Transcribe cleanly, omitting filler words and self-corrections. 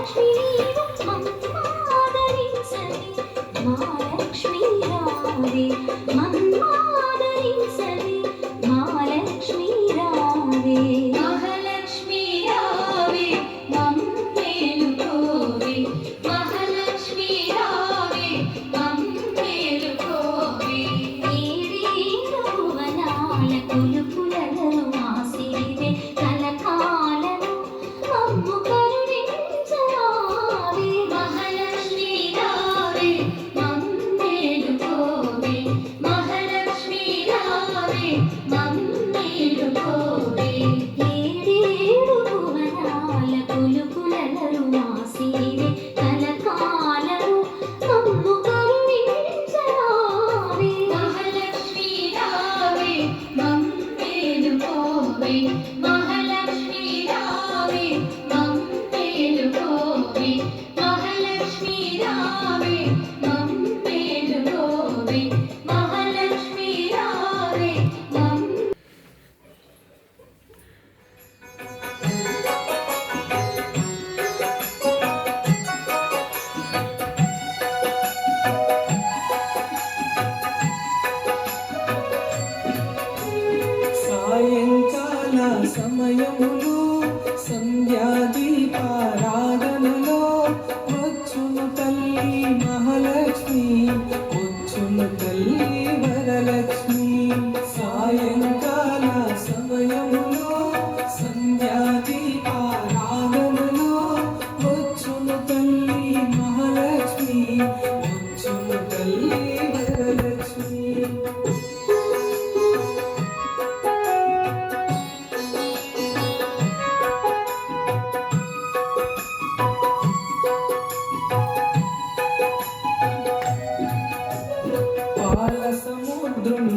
మహాలక్ష్మి నీవు మమ్మాదరించవే మహాలక్ష్మి రావే మమ్మాదరించవే మహాలక్ష్మి రావే మహాలక్ష్మి రావే మమ్మేలుకోవే మహాలక్ష్మి రావే మమ్మేలుకోవే ఏడేడు భువనాల కొలుపులలో మాసిరివే కలకాలము మమ్ము కరుణించరావే మహాలక్ష్మి రావే మమ్మేలుకోవే మహాలక్ష్మి రావే మమ్మేలుకోవే ఏడేడు భువనాల కొలుపులలో మాసిరివే కలకాలము మమ్ము కరుణించరావే మహాలక్ష్మి రావే మమ్మేలుకోవే మహాలక్ష్మి రావే మమ్మేలుకోవే మహాలక్ష్మి రావే మమ్మేలుకోవే మహాలక్ష్మి రావే సాయంకాల సమయములో సంధ్యాదీపారాధనలో వచ్చును తల్లి మహాలక్ష్మి వచ్చును తల్లి వరలక్ష్మి సాయంకాల సమయములో సంధ్యాదీపారాధనలో వచ్చును తల్లి మహాలక్ష్మి వచ్చును తల్లి వరలక్ష్మి పాల సముద్రం